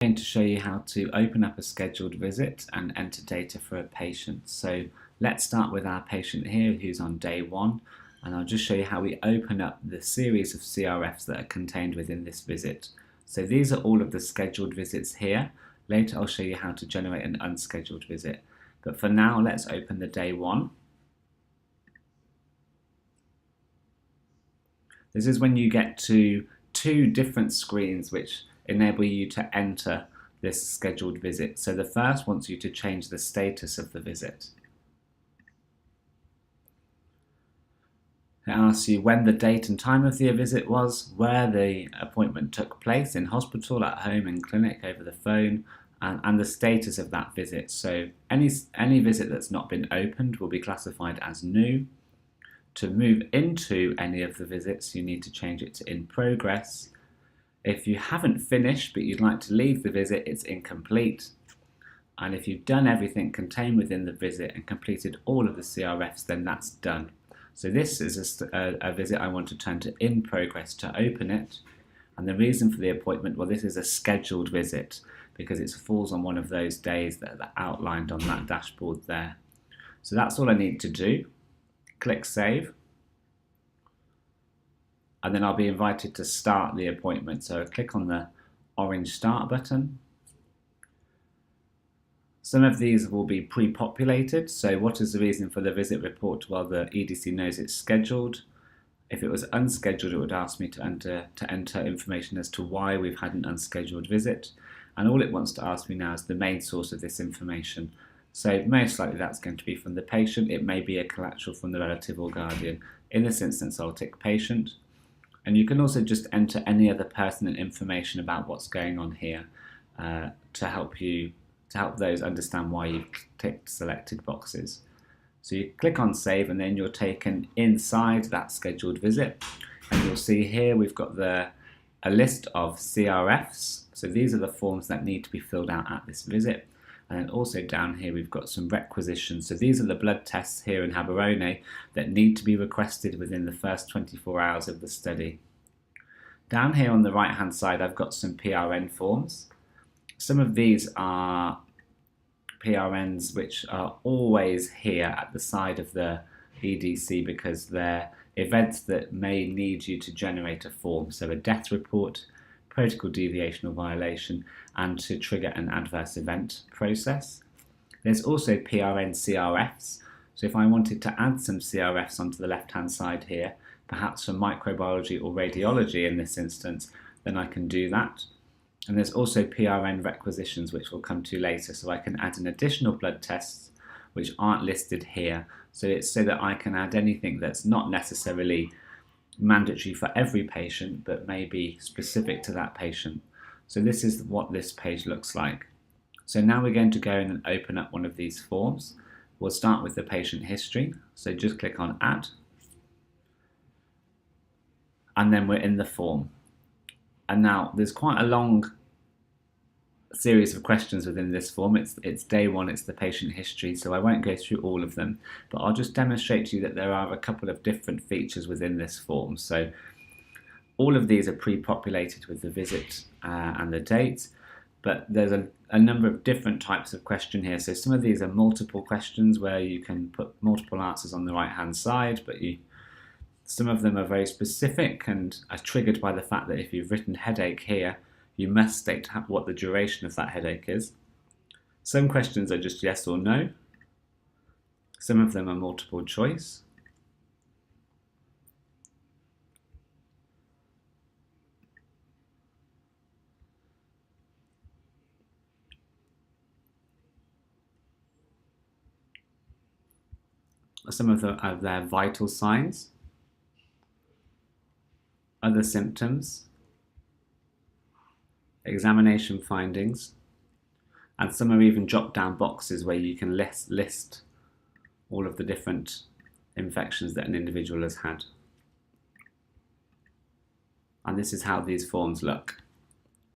going to show you how to open up a scheduled visit and enter data for a patient. So let's start with our patient here who's on day 1, and I'll just show you how we open up the series of CRFs that are contained within this visit. So these are all of the scheduled visits here. Later I'll show you how to generate an unscheduled visit. But for now, let's open the day 1. This is when you get to 2 different screens which enable you to enter this scheduled visit. So the first wants you to change the status of the visit. It asks you when the date and time of the visit was, where the appointment took place, in hospital, at home, in clinic, over the phone, and the status of that visit. So any visit that's not been opened will be classified as new. To move into any of the visits, you need to change it to in progress. If you haven't finished but you'd like to leave the visit, it's incomplete. And if you've done everything contained within the visit and completed all of the CRFs, then that's done. So this is a visit I want to turn to in progress to open it. And the reason for the appointment, well, this is a scheduled visit because it falls on one of those days that are outlined on that dashboard there. So that's all I need to do. Click Save. And then I'll be invited to start the appointment. So click on the orange Start button. Some of these will be pre-populated. So what is the reason for the visit report? Well, the EDC knows it's scheduled. If it was unscheduled, it would ask me to enter information as to why we've had an unscheduled visit. And all it wants to ask me now is the main source of this information. So most likely that's going to be from the patient. It may be a collateral from the relative or guardian. In this instance, I'll tick patient. And you can also just enter any other pertinent information about what's going on here to help those understand why you've ticked selected boxes. So you click on Save and then you're taken inside that scheduled visit. And you'll see here we've got a list of CRFs. So these are the forms that need to be filled out at this visit. And then also down here we've got some requisitions. So these are the blood tests here in Gaborone that need to be requested within the first 24 hours of the study. Down here on the right hand side I've got some PRN forms. Some of these are PRNs which are always here at the side of the EDC because they're events that may need you to generate a form. So a death report, protocol deviation or violation, and to trigger an adverse event process. There's also PRN CRFs. So if I wanted to add some CRFs onto the left-hand side here, perhaps for microbiology or radiology in this instance, then I can do that. And there's also PRN requisitions, which we'll come to later. So I can add an additional blood tests which aren't listed here. So it's so that I can add anything that's not necessarily mandatory for every patient, but may be specific to that patient. So this is what this page looks like. So now we're going to go in and open up one of these forms. We'll start with the patient history. So just click on Add. And then we're in the form. And now there's quite a long series of questions within this form. It's day 1, it's the patient history, so I won't go through all of them, but I'll just demonstrate to you that there are a couple of different features within this form. So all of these are pre-populated with the visit and the date, but there's a number of different types of question here. So some of these are multiple questions where you can put multiple answers on the right hand side, but some of them are very specific and are triggered by the fact that if you've written headache here, you must state what the duration of that headache is. Some questions are just yes or no. Some of them are multiple choice. Some of them are their vital signs, other symptoms, examination findings, and some are even drop-down boxes where you can list all of the different infections that an individual has had. And this is how these forms look.